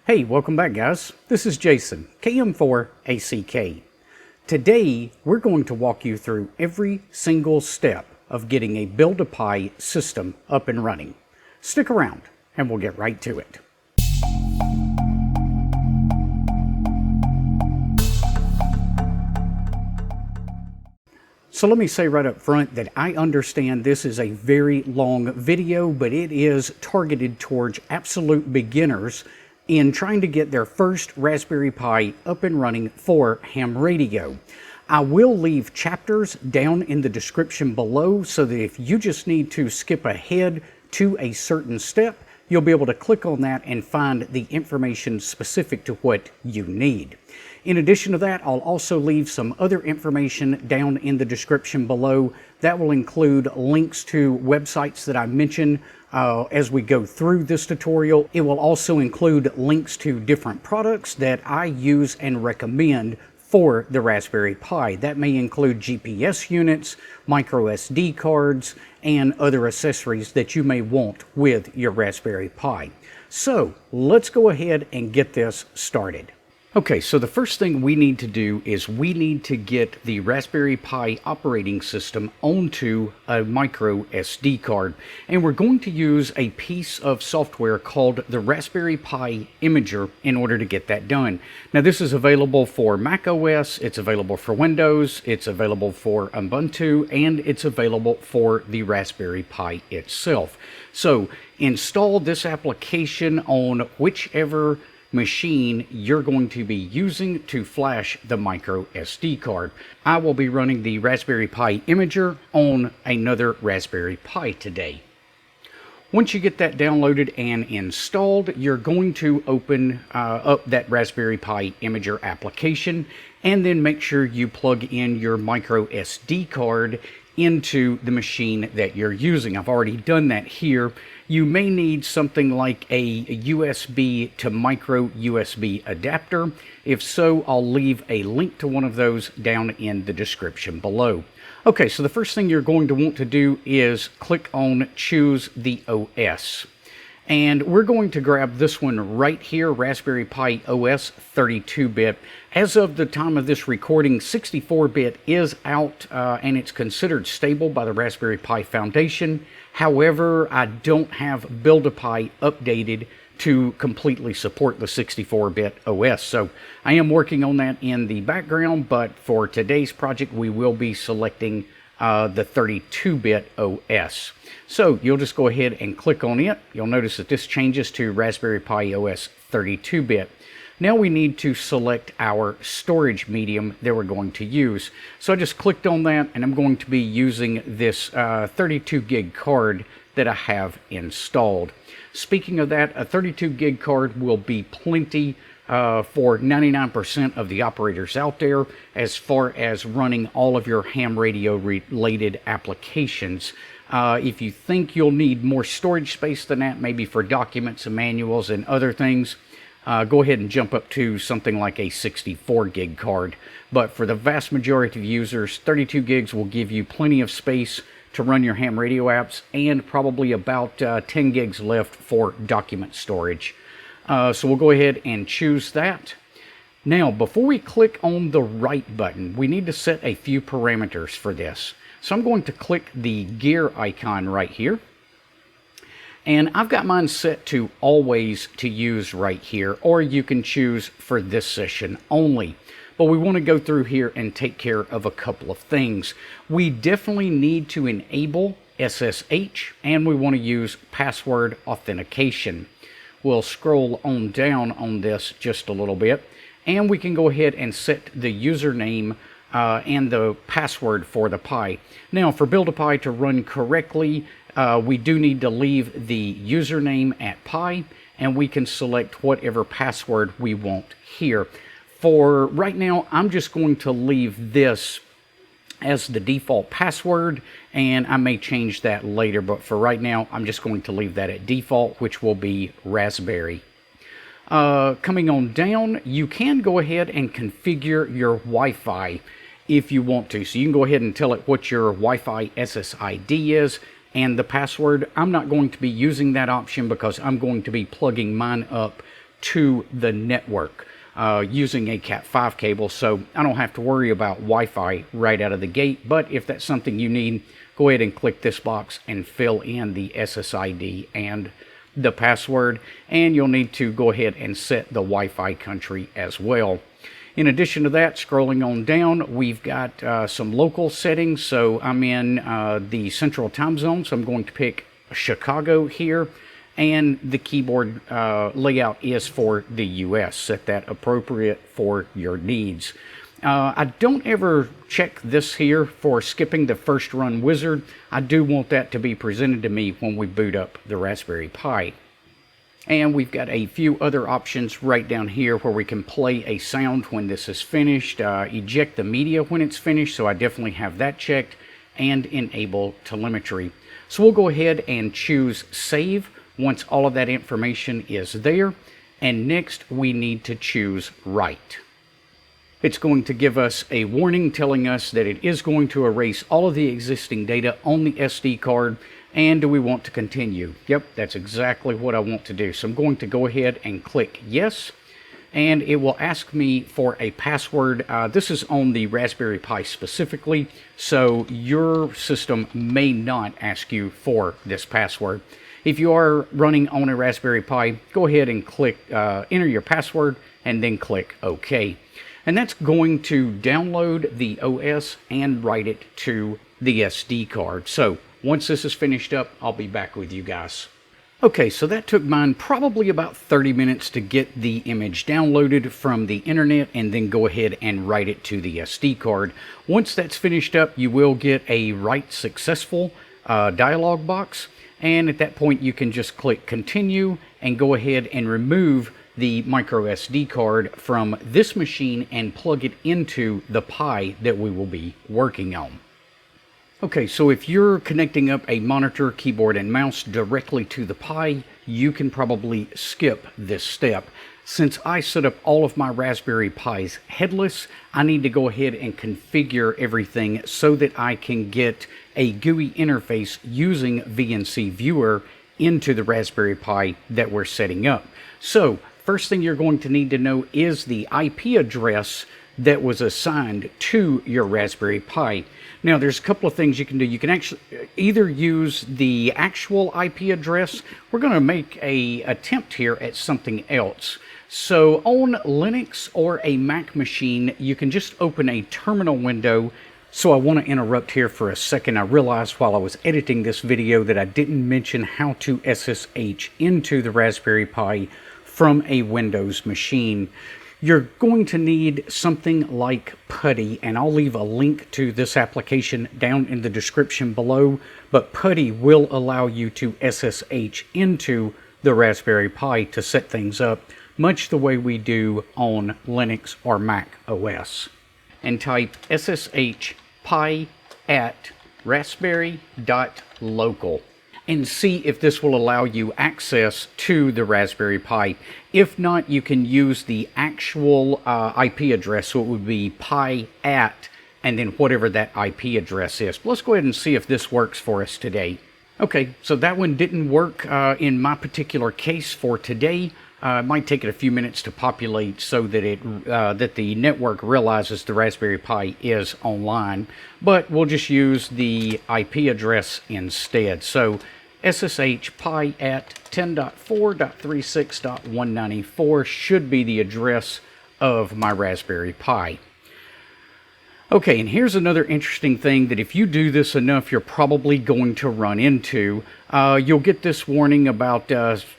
Hey, welcome back guys. This is Jason, KM4ACK. Today, we're going to walk you through every single step of getting a Build-A-Pi system up and running. Stick around and we'll get right to it. So let me say right up front that I understand this is a very long video, but it is targeted towards absolute beginners in trying to get their first Raspberry Pi up and running for ham radio. I will leave chapters down in the description below so that if you just need to skip ahead to a certain step, you'll be able to click on that and find the information specific to what you need. In addition to that, I'll also leave some other information down in the description below. That will include links to websites that I mention as we go through this tutorial. It will also include links to different products that I use and recommend for the Raspberry Pi. That may include GPS units, micro SD cards, and other accessories that you may want with your Raspberry Pi. So let's go ahead and get this started. Okay, so the first thing we need to do is we need to get the Raspberry Pi operating system onto a micro SD card. And we're going to use a piece of software called the Raspberry Pi Imager in order to get that done. Now this is available for Mac OS, it's available for Windows, it's available for Ubuntu, and it's available for the Raspberry Pi itself. So install this application on whichever machine you're going to be using to flash the micro SD card. I will be running the Raspberry Pi Imager on another Raspberry Pi today. Once you get that downloaded and installed, you're going to open up that Raspberry Pi Imager application and then make sure you plug in your micro SD card into the machine that you're using. I've already done that here. You may need something like a USB to micro USB adapter. If so, I'll leave a link to one of those down in the description below. Okay, so the first thing you're going to want to do is click on Choose the OS. And we're going to grab this one right here, Raspberry Pi OS 32-bit. As of the time of this recording, 64-bit is out and it's considered stable by the Raspberry Pi Foundation. However, I don't have Build-A-Pi updated to completely support the 64-bit OS. So I am working on that in the background, but for today's project, we will be selecting the 32-bit OS. So you'll just go ahead and click on it. You'll notice that this changes to Raspberry Pi OS 32-bit. Now we need to select our storage medium that we're going to use. So I just clicked on that and I'm going to be using this 32 gig card that I have installed. Speaking of that, a 32 gig card will be plenty for 99% of the operators out there as far as running all of your ham radio related applications. If you think you'll need more storage space than that, maybe for documents and manuals and other things, go ahead and jump up to something like a 64 gig card. But for the vast majority of users, 32 gigs will give you plenty of space to run your ham radio apps and probably about 10 gigs left for document storage. So we'll go ahead and choose that. Now, before we click on the right button, we need to set a few parameters for this. So I'm going to click the gear icon right here. And I've got mine set to always to use right here, or you can choose for this session only. But we want to go through here and take care of a couple of things. We definitely need to enable SSH, and we want to use password authentication. We'll scroll on down on this just a little bit, and we can go ahead and set the username and the password for the Pi. Now, for Build-A-Pi to run correctly, we do need to leave the username at Pi, and we can select whatever password we want here. For right now, I'm just going to leave this as the default password, and I may change that later, but for right now, I'm just going to leave that at default, which will be Raspberry. Coming on down, you can go ahead and configure your Wi-Fi if you want to. So you can go ahead and tell it what your Wi-Fi SSID is and the password. I'm not going to be using that option because I'm going to be plugging mine up to the network using a Cat5 cable, so I don't have to worry about Wi-Fi right out of the gate. But if that's something you need, go ahead and click this box and fill in the SSID and the password, and you'll need to go ahead and set the Wi-Fi country as well. In addition to that, scrolling on down, we've got some local settings. So I'm in the Central Time Zone, so I'm going to pick Chicago here, and the keyboard layout is for the US. Set that appropriate for your needs. I don't ever check this here for skipping the first run wizard. I do want that to be presented to me when we boot up the Raspberry Pi. And we've got a few other options right down here where we can play a sound when this is finished, eject the media when it's finished, so I definitely have that checked, and enable telemetry. So we'll go ahead and choose save once all of that information is there, and next we need to choose write. It's going to give us a warning telling us that it is going to erase all of the existing data on the SD card. And do we want to continue? Yep, that's exactly what I want to do. So I'm going to go ahead and click yes, and it will ask me for a password. This is on the Raspberry Pi specifically, so your system may not ask you for this password. If you are running on a Raspberry Pi, go ahead and click enter your password and then click OK. And that's going to download the OS and write it to the SD card. So once this is finished up, I'll be back with you guys. Okay, so that took mine probably about 30 minutes to get the image downloaded from the internet and then go ahead and write it to the SD card. Once that's finished up, you will get a write successful dialog box. And at that point, you can just click continue and go ahead and remove the micro SD card from this machine and plug it into the Pi that we will be working on. Okay, so if you're connecting up a monitor, keyboard, and mouse directly to the Pi, you can probably skip this step. Since I set up all of my Raspberry Pis headless, I need to go ahead and configure everything so that I can get a GUI interface using VNC Viewer into the Raspberry Pi that we're setting up. So, first thing you're going to need to know is the IP address that was assigned to your Raspberry Pi. Now, there's a couple of things you can do. You can actually either use the actual IP address. We're going to make an attempt here at something else. So on Linux or a Mac machine, you can just open a terminal window. So I want to interrupt here for a second. I realized while I was editing this video that I didn't mention how to SSH into the Raspberry Pi from a Windows machine. You're going to need something like PuTTY, and I'll leave a link to this application down in the description below, but PuTTY will allow you to SSH into the Raspberry Pi to set things up, much the way we do on Linux or Mac OS. And type SSH pi at raspberry.local. And see if this will allow you access to the Raspberry Pi. If not, you can use the actual IP address, so it would be pi at, and then whatever that IP address is. But let's go ahead and see if this works for us today. Okay, so that one didn't work in my particular case for today. It might take it a few minutes to populate so that that the network realizes the Raspberry Pi is online. But we'll just use the IP address instead. So SSH pi at 10.4.36.194 should be the address of my Raspberry Pi. Okay, and here's another interesting thing that if you do this enough, you're probably going to run into. You'll get this warning about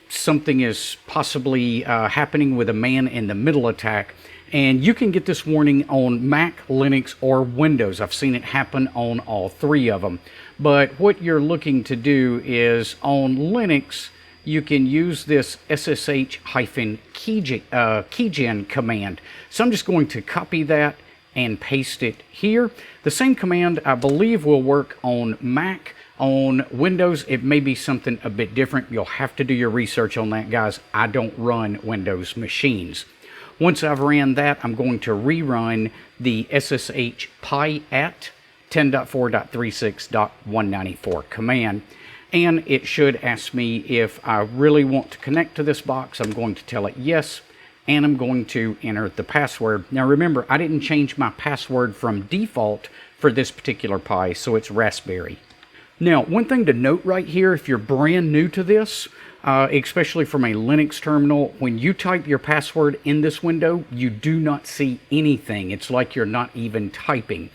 something is possibly happening with a man-in-the-middle attack. And you can get this warning on Mac, Linux, or Windows. I've seen it happen on all three of them. But what you're looking to do is on Linux, you can use this SSH-keygen command. So I'm just going to copy that and paste it here. The same command, I believe, will work on Mac. On Windows, it may be something a bit different. You'll have to do your research on that, guys. I don't run Windows machines. Once I've ran that, I'm going to rerun the SSH pi at 10.4.36.194 command. And it should ask me if I really want to connect to this box. I'm going to tell it yes, and I'm going to enter the password. Now remember, I didn't change my password from default for this particular Pi, so it's Raspberry. Now, one thing to note right here, if you're brand new to this, especially from a Linux terminal, when you type your password in this window, you do not see anything. It's like you're not even typing.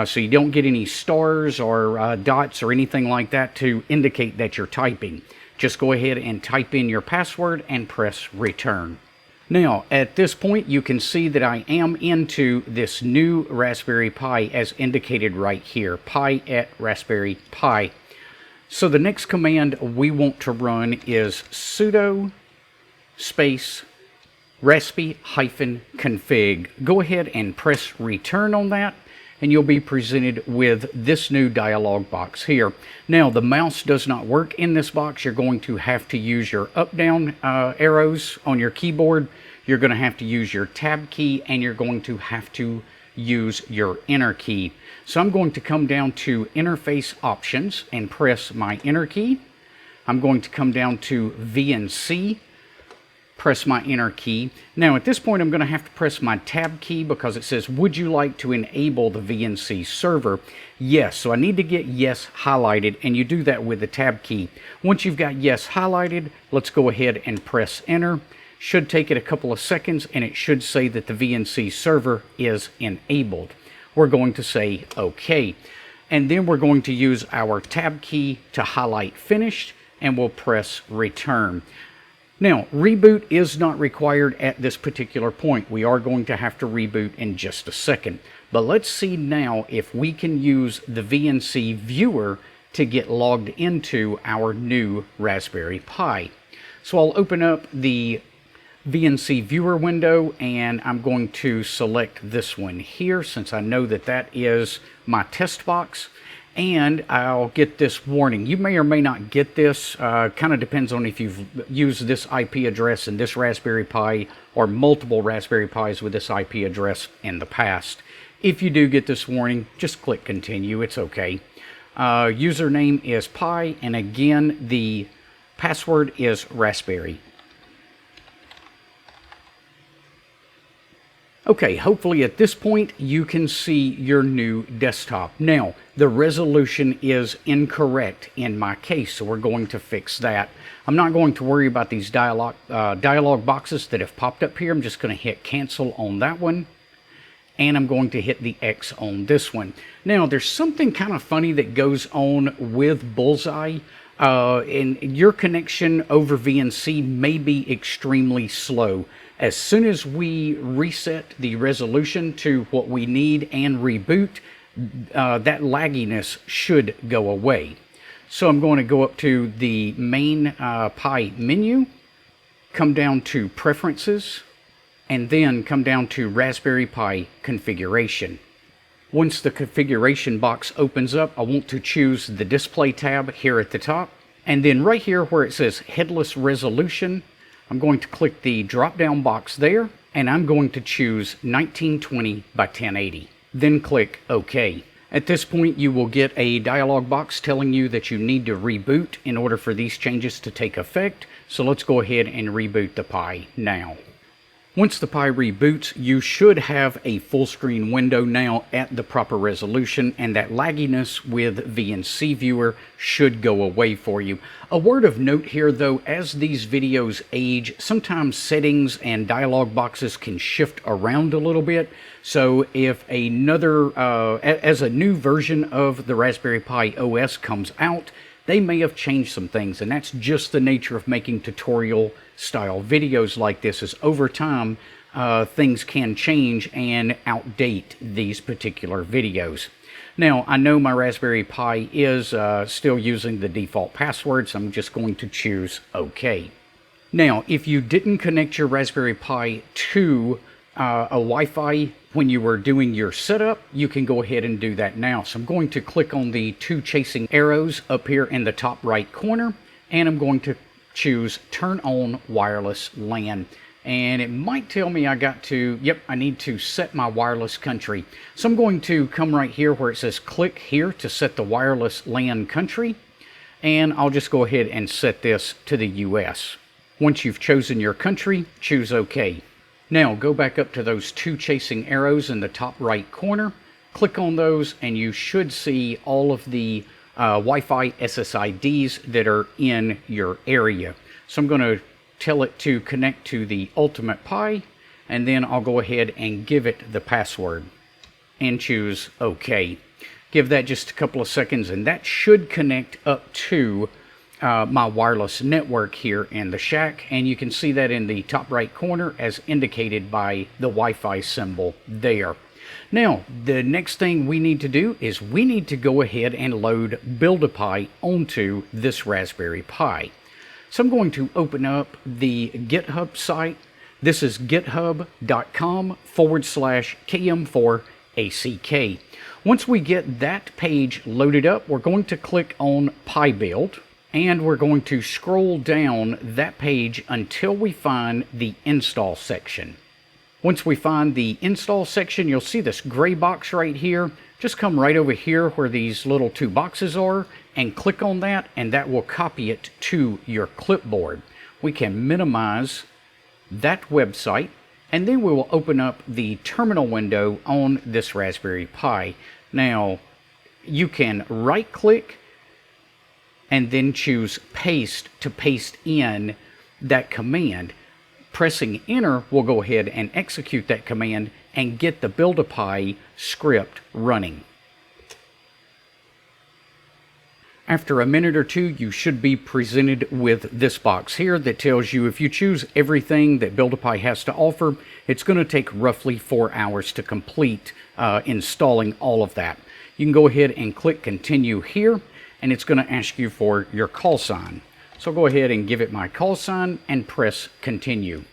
So you don't get any stars or dots or anything like that to indicate that you're typing. Just go ahead and type in your password and press return. Now, at this point, you can see that I am into this new Raspberry Pi as indicated right here, Pi at Raspberry Pi. So the next command we want to run is sudo space raspi-config. Go ahead and press return on that, and you'll be presented with this new dialog box here. Now, the mouse does not work in this box. You're going to have to use your up-down arrows on your keyboard. You're going to have to use your tab key, and you're going to have to use your enter key. So I'm going to come down to interface options and press my enter key. I'm going to come down to VNC, press my enter key. Now at this point I'm going to have to press my tab key because it says, would you like to enable the VNC server? Yes, so I need to get yes highlighted, and you do that with the tab key. Once you've got yes highlighted, let's go ahead and press enter. Should take it a couple of seconds, and it should say that the VNC server is enabled. We're going to say OK. And then we're going to use our tab key to highlight finished, and we'll press return. Now, reboot is not required at this particular point. We are going to have to reboot in just a second. But let's see now if we can use the VNC viewer to get logged into our new Raspberry Pi. So I'll open up the VNC viewer window, and I'm going to select this one here since I know that that is my test box, and I'll get this warning. You may or may not get this, kind of depends on if you've used this IP address in this Raspberry Pi or multiple Raspberry Pis with this IP address in the past. If you do get this warning, just click continue, it's okay. Username is Pi, and again the password is Raspberry. Okay, hopefully at this point you can see your new desktop. Now, the resolution is incorrect in my case, so we're going to fix that. I'm not going to worry about these dialog boxes that have popped up here. I'm just going to hit cancel on that one, and I'm going to hit the X on this one. Now, there's something kind of funny that goes on with Bullseye. And your connection over VNC may be extremely slow. As soon as we reset the resolution to what we need and reboot, that lagginess should go away. So I'm going to go up to the main Pi menu, come down to Preferences, and then come down to Raspberry Pi Configuration. Once the configuration box opens up, I want to choose the Display tab here at the top. And then right here where it says Headless Resolution, I'm going to click the drop-down box there, and I'm going to choose 1920 by 1080. Then click OK. At this point, you will get a dialog box telling you that you need to reboot in order for these changes to take effect. So let's go ahead and reboot the Pi now. Once the Pi reboots, you should have a full screen window now at the proper resolution, and that lagginess with VNC Viewer should go away for you. A word of note here though, as these videos age, sometimes settings and dialog boxes can shift around a little bit. So if as a new version of the Raspberry Pi OS comes out, they may have changed some things, and that's just the nature of making tutorial style videos like this, is over time things can change and outdate these particular videos. Now, I know my Raspberry Pi is still using the default password, so I'm just going to choose OK. Now, if you didn't connect your Raspberry Pi to a Wi-Fi when you were doing your setup, you can go ahead and do that now. So I'm going to click on the two chasing arrows up here in the top right corner, and I'm going to choose Turn On Wireless LAN. And it might tell me I need to set my wireless country. So I'm going to come right here where it says click here to set the wireless LAN country. and I'll just go ahead and set this to the US. Once you've chosen your country, choose OK. Now go back up to those two chasing arrows in the top right corner, click on those, and you should see all of the Wi-Fi SSIDs that are in your area. So I'm going to tell it to connect to the Ultimate Pi, and then I'll go ahead and give it the password and choose OK. Give that just a couple of seconds, and that should connect up to my wireless network here in the shack, and you can see that in the top right corner as indicated by the Wi-Fi symbol there. Now, the next thing we need to do is we need to go ahead and load Build-A-Pi onto this Raspberry Pi. So I'm going to open up the GitHub site. This is github.com/KM4ACK. Once we get that page loaded up, we're going to click on Pi Build, and we're going to scroll down that page until we find the install section. Once we find the install section, you'll see this gray box right here. Just come right over here where these little two boxes are and click on that, and that will copy it to your clipboard. We can minimize that website, and then we will open up the terminal window on this Raspberry Pi. Now, you can right click and then choose paste to paste in that command. Pressing enter will go ahead and execute that command and get the Build-A-Pi script running. After a minute or two, you should be presented with this box here that tells you if you choose everything that Build-A-Pi has to offer, it's going to take roughly 4 hours to complete installing all of that. You can go ahead and click continue here, and it's going to ask you for your call sign. So go ahead and give it my call sign and press continue.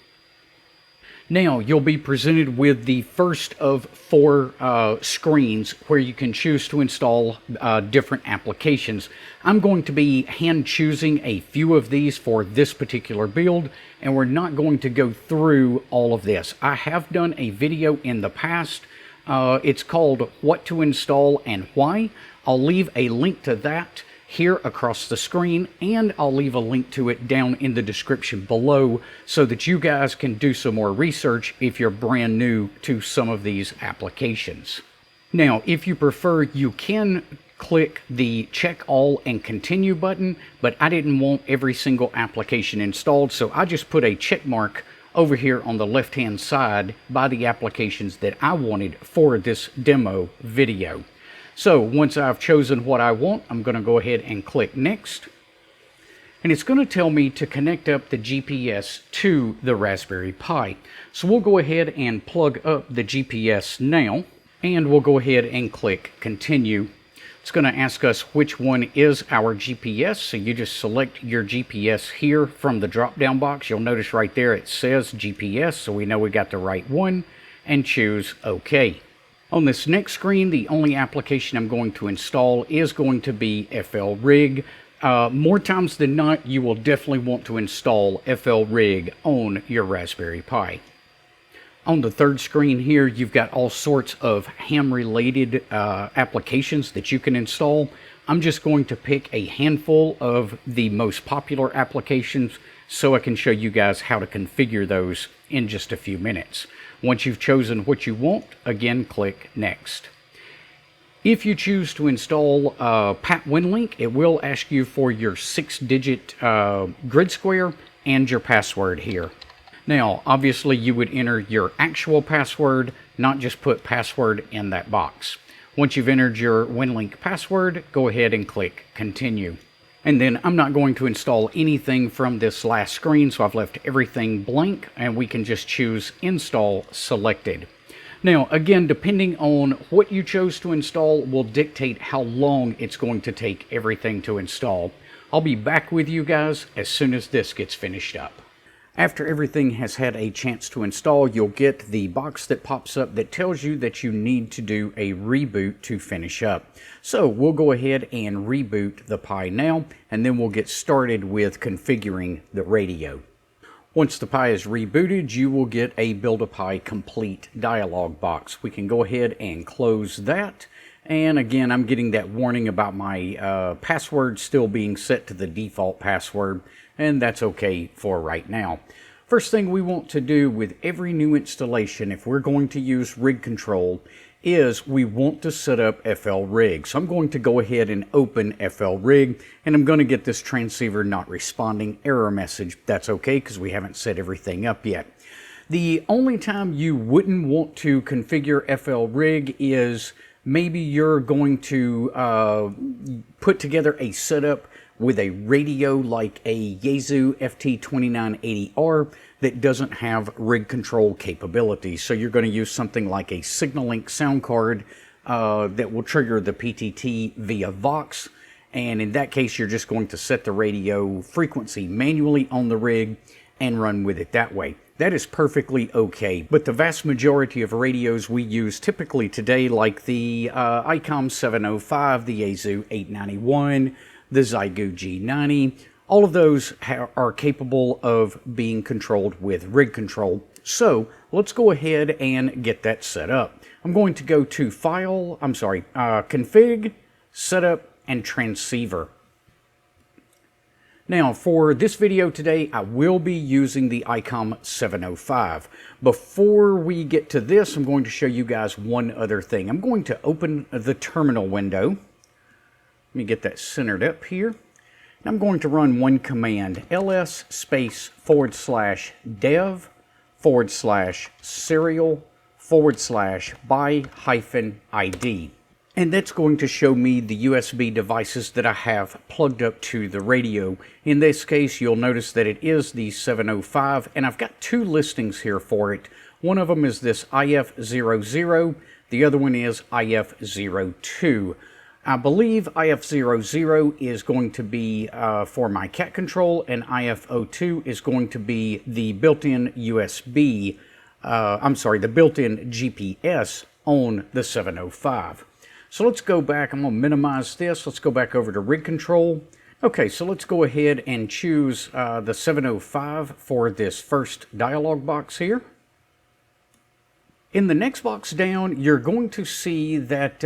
Now you'll be presented with the first of 4 screens where you can choose to install different applications. I'm going to be hand choosing a few of these for this particular build, and we're not going to go through all of this. I have done a video in the past. It's called What to Install and Why. I'll leave a link to that here across the screen, and I'll leave a link to it down in the description below so that you guys can do some more research if you're brand new to some of these applications. Now, if you prefer, you can click the check all and continue button, but I didn't want every single application installed, so I just put a check mark over here on the left hand side by the applications that I wanted for this demo video. So once I've chosen what I want, I'm going to go ahead and click next. And it's going to tell me to connect up the GPS to the Raspberry Pi. So we'll go ahead and plug up the GPS now, and we'll go ahead and click continue. It's going to ask us which one is our GPS, so you just select your GPS here from the drop down box. You'll notice right there it says GPS, so we know we got the right one, and choose OK. On this next screen, the only application I'm going to install is going to be FLRIG. More times than not, you will definitely want to install FLRIG on your Raspberry Pi. On the third screen here, you've got all sorts of ham-related applications that you can install. I'm just going to pick a handful of the most popular applications so I can show you guys how to configure those in just a few minutes. Once you've chosen what you want, again, click Next. If you choose to install Pat Winlink, it will ask you for your 6-digit grid square and your password here. Now, obviously, you would enter your actual password, not just put password in that box. Once you've entered your Winlink password, go ahead and click Continue. And then I'm not going to install anything from this last screen, so I've left everything blank, and we can just choose Install Selected. Now, again, depending on what you chose to install will dictate how long it's going to take everything to install. I'll be back with you guys as soon as this gets finished up. After everything has had a chance to install, you'll get the box that pops up that tells you that you need to do a reboot to finish up. So we'll go ahead and reboot the Pi now, and then we'll get started with configuring the radio. Once the Pi is rebooted, you will get a Build-A-Pi Complete dialog box. We can go ahead and close that, And again, I'm getting that warning about my password still being set to the default password, and that's okay for right now. First thing we want to do with every new installation, if we're going to use rig control, is we want to set up FLRIG. So I'm going to go ahead and open FLRIG, and I'm going to get this transceiver not responding error message. That's okay because we haven't set everything up yet. The only time you wouldn't want to configure FLRIG is maybe you're going to put together a setup with a radio like a Yaesu FT2980R that doesn't have rig control capabilities. So you're going to use something like a SignalLink sound card that will trigger the PTT via Vox. And in that case, you're just going to set the radio frequency manually on the rig and run with it that way. That is perfectly okay, but the vast majority of radios we use typically today, like the ICOM 705, the Yaesu 891, the Xiegu G90, all of those are capable of being controlled with rig control. So let's go ahead and get that set up. I'm going to go to Config, Setup, and Transceiver. Now, for this video today, I will be using the ICOM 705. Before we get to this, I'm going to show you guys one other thing. I'm going to open the terminal window. Let me get that centered up here. I'm going to run one command, ls space /dev/serial/by-id. And that's going to show me the USB devices that I have plugged up to the radio. In this case, you'll notice that it is the 705, and I've got two listings here for it. One of them is this IF00, the other one is IF02. I believe IF00 is going to be for my cat control, and IF02 is going to be the built-in the built-in GPS on the 705. So let's go back. I'm going to minimize this. Let's go back over to rig control. Okay, so let's go ahead and choose the 705 for this first dialog box here. In the next box down, you're going to see that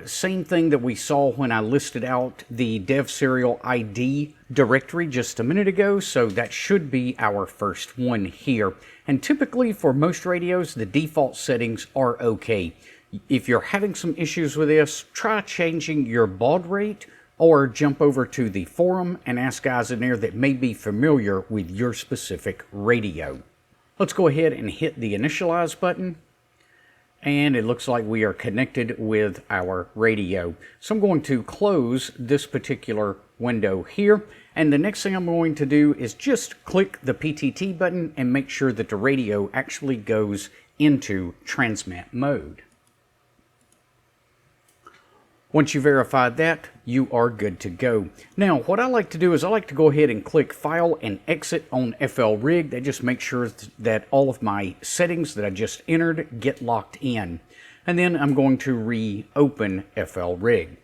same thing that we saw when I listed out the dev serial ID directory just a minute ago. So that should be our first one here. And typically for most radios, the default settings are okay. If you're having some issues with this, try changing your baud rate or jump over to the forum and ask guys in there that may be familiar with your specific radio. Let's go ahead and hit the initialize button. And it looks like we are connected with our radio. So I'm going to close this particular window here. And the next thing I'm going to do is just click the PTT button and make sure that the radio actually goes into transmit mode. Once you verify that, you are good to go. Now, what I like to do is I like to go ahead and click File and Exit on FLRIG. That just makes sure that all of my settings that I just entered get locked in. And then I'm going to reopen FLRIG.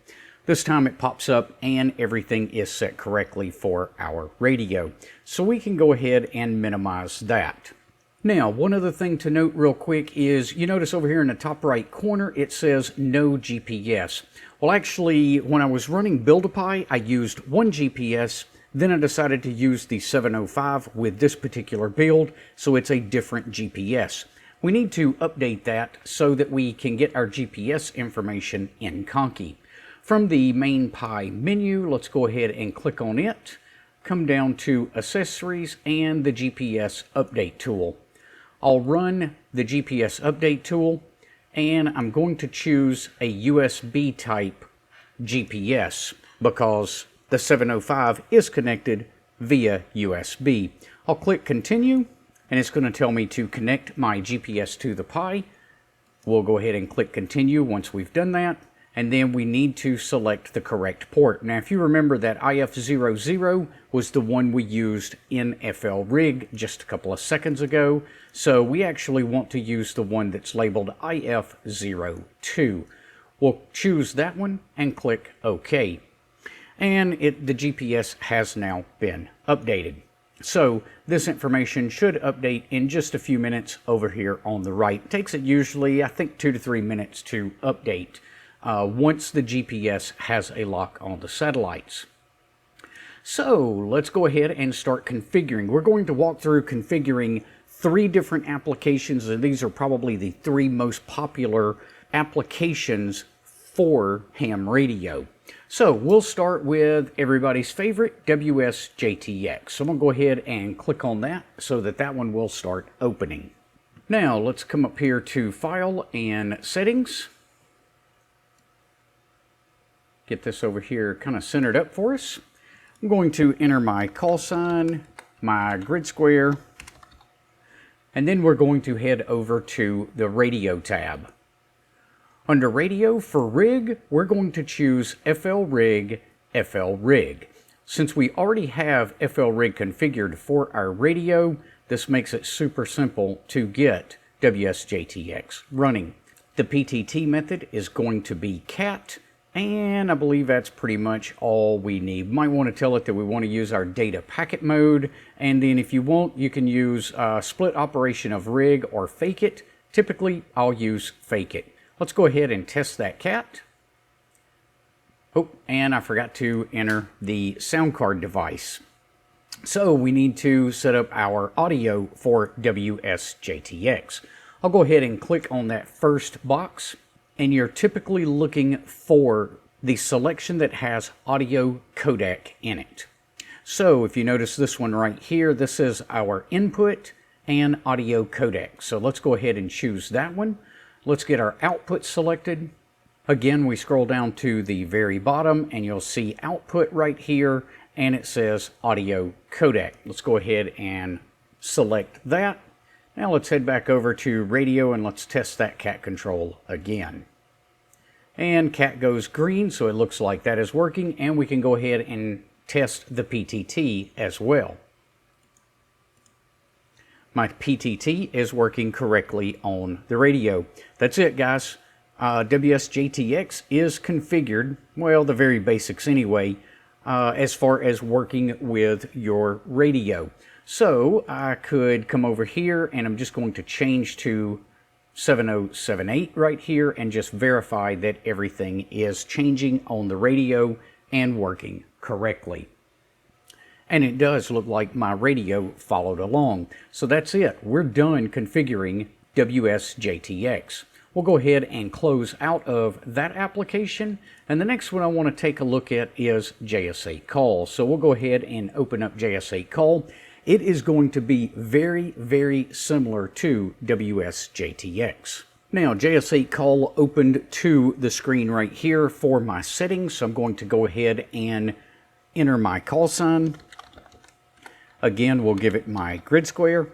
This time it pops up and everything is set correctly for our radio. So we can go ahead and minimize that. Now, one other thing to note real quick is you notice over here in the top right corner it says no GPS. Well, actually, when I was running Build-A-Pi, I used one GPS, then I decided to use the 705 with this particular build, so it's a different GPS. We need to update that so that we can get our GPS information in Conky. From the main Pi menu, let's go ahead and click on it, come down to Accessories and the GPS Update tool. I'll run the GPS Update tool, and I'm going to choose a USB type GPS because the 705 is connected via USB. I'll click Continue, and it's going to tell me to connect my GPS to the Pi. We'll go ahead and click Continue once we've done that, and then we need to select the correct port. Now, if you remember, that IF00 was the one we used in FLRIG just a couple of seconds ago, so we actually want to use the one that's labeled IF02. We'll choose that one and click OK. And the GPS has now been updated. So this information should update in just a few minutes over here on the right. It takes it usually, I think, 2 to 3 minutes to update. once the GPS has a lock on the satellites. So let's go ahead and start configuring. We're going to walk through configuring 3 different applications, and these are probably the 3 most popular applications for ham radio. So we'll start with everybody's favorite, WSJTX. So I'm going to go ahead and click on that so that that one will start opening. Now let's come up here to File and Settings. Get this over here kind of centered up for us. I'm going to enter my call sign, my grid square, and then we're going to head over to the Radio tab. Under Radio for RIG, we're going to choose FLRIG, FLRIG. Since we already have FLRIG configured for our radio, this makes it super simple to get WSJTX running. The PTT method is going to be CAT, and I believe that's pretty much all we need. Might want to tell it that we want to use our data packet mode, and then if you want, you can use split operation of RIG or fake it. Typically, I'll use fake it. Let's go ahead and test that CAT. Oh, and I forgot to enter the sound card device. So we need to set up our audio for WSJTX. I'll go ahead and click on that first box, and you're typically looking for the selection that has audio codec in it. So if you notice this one right here, this is our input and audio codec. So let's go ahead and choose that one. Let's get our output selected. Again, we scroll down to the very bottom and you'll see output right here, and it says audio codec. Let's go ahead and select that. Now let's head back over to radio and let's test that CAT control again. And CAT goes green, so it looks like that is working, and we can go ahead and test the PTT as well. My PTT is working correctly on the radio. That's it, guys. WSJTX is configured, well, the very basics anyway, as far as working with your radio. So I could come over here and I'm just going to change to 7078 right here and just verify that everything is changing on the radio and working correctly. And it does look like my radio followed along. So that's it. We're done configuring WSJTX. We'll go ahead and close out of that application. And the next one I want to take a look at is JS8 Call. So we'll go ahead and open up JS8 Call. It is going to be very, very similar to WSJTX. Now, JS8 Call opened to the screen right here for my settings. So I'm going to go ahead and enter my call sign. Again, we'll give it my grid square.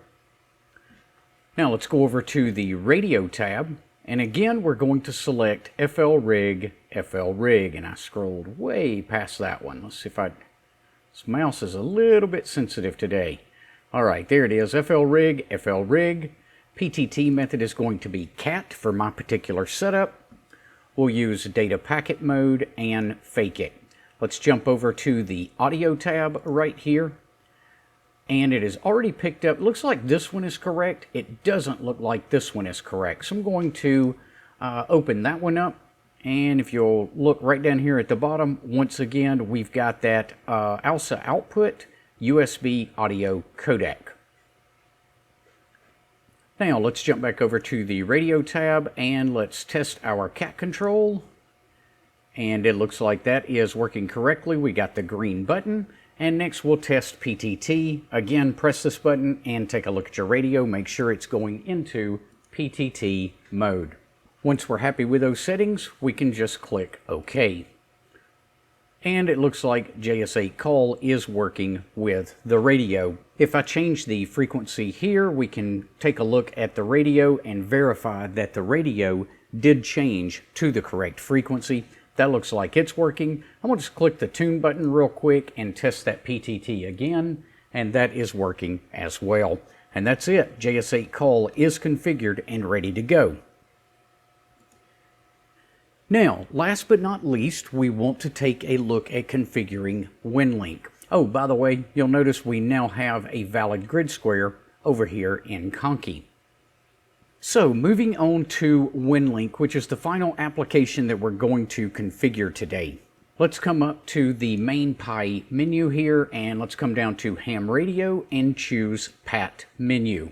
Now let's go over to the radio tab. And again, we're going to select FLRIG, FLRIG. And I scrolled way past that one. Let's see if this mouse is a little bit sensitive today. All right, there it is, FLRIG, FLRIG. PTT method is going to be CAT for my particular setup. We'll use data packet mode and fake it. Let's jump over to the audio tab right here. And it is already picked up. Looks like this one is correct. It doesn't look like this one is correct. So I'm going to open that one up. And if you'll look right down here at the bottom, once again, we've got that ALSA output USB audio codec. Now let's jump back over to the radio tab and let's test our CAT control. And it looks like that is working correctly. We got the green button. And next we'll test PTT. Again, press this button and take a look at your radio. Make sure it's going into PTT mode. Once we're happy with those settings, we can just click OK. And it looks like JS8 Call is working with the radio. If I change the frequency here, we can take a look at the radio and verify that the radio did change to the correct frequency. That looks like it's working. I'm going to just click the tune button real quick and test that PTT again, and that is working as well. And that's it. JS8 Call is configured and ready to go. Now, last but not least, we want to take a look at configuring WinLink. Oh, by the way, you'll notice we now have a valid grid square over here in Conky. So moving on to Winlink, which is the final application that we're going to configure today. Let's come up to the main Pi menu here, and let's come down to ham radio and choose Pat menu.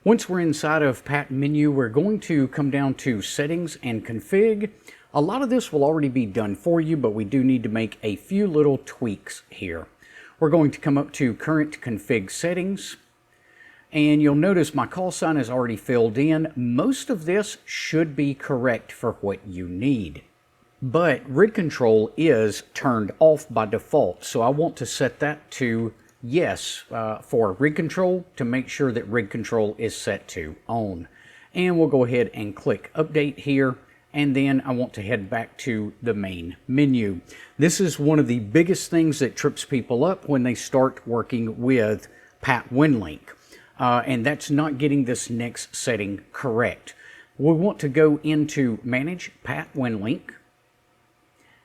Once we're inside of Pat menu, we're going to come down to settings and config. A lot of this will already be done for you, but we do need to make a few little tweaks here. We're going to come up to current config settings. And you'll notice my call sign is already filled in. Most of this should be correct for what you need. But RIG control is turned off by default, so I want to set that to yes for RIG control to make sure that RIG control is set to on. And we'll go ahead and click update here, and then I want to head back to the main menu. This is one of the biggest things that trips people up when they start working with Pat Winlink. And that's not getting this next setting correct. We want to go into Manage Pat Winlink,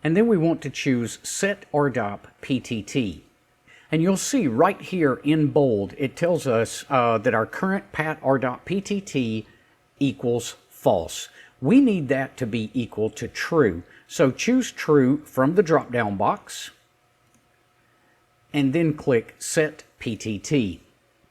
and then we want to choose Set RDOP PTT. And you'll see right here in bold, it tells us that our current Pat RDOP PTT equals false. We need that to be equal to true. So choose true from the drop-down box, and then click Set PTT.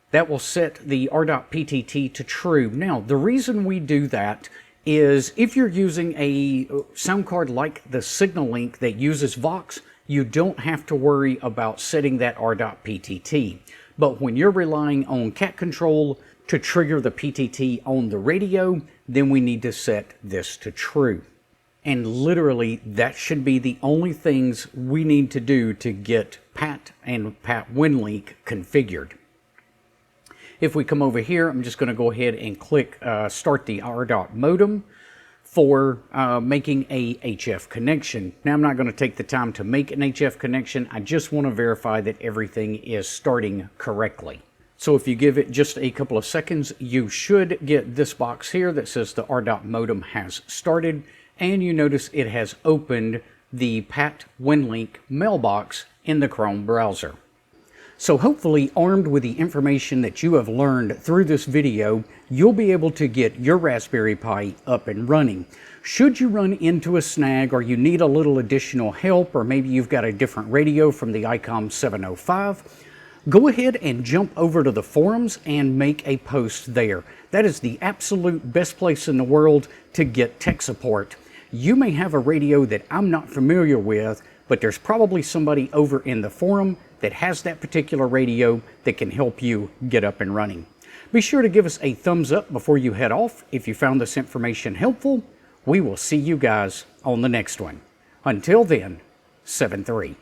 That will set the RDOP PTT to true. Now, the reason we do that is if you're using a sound card like the SignalLink that uses Vox, you don't have to worry about setting that RDOP PTT. But when you're relying on cat control to trigger the PTT on the radio, then we need to set this to true. And literally, that should be the only things we need to do to get Pat and Pat Winlink configured. If we come over here, I'm just going to go ahead and click Start the RDOT modem for making a HF connection. Now, I'm not going to take the time to make an HF connection. I just want to verify that everything is starting correctly. So if you give it just a couple of seconds, you should get this box here that says the RDOT modem has started, and you notice it has opened the Pat Winlink mailbox in the Chrome browser. So hopefully, armed with the information that you have learned through this video, you'll be able to get your Raspberry Pi up and running. Should you run into a snag or you need a little additional help, or maybe you've got a different radio from the ICOM 705, go ahead and jump over to the forums and make a post there. That is the absolute best place in the world to get tech support. You may have a radio that I'm not familiar with, but there's probably somebody over in the forum that has that particular radio that can help you get up and running. Be sure to give us a thumbs up before you head off if you found this information helpful. We will see you guys on the next one. Until then, 7-3.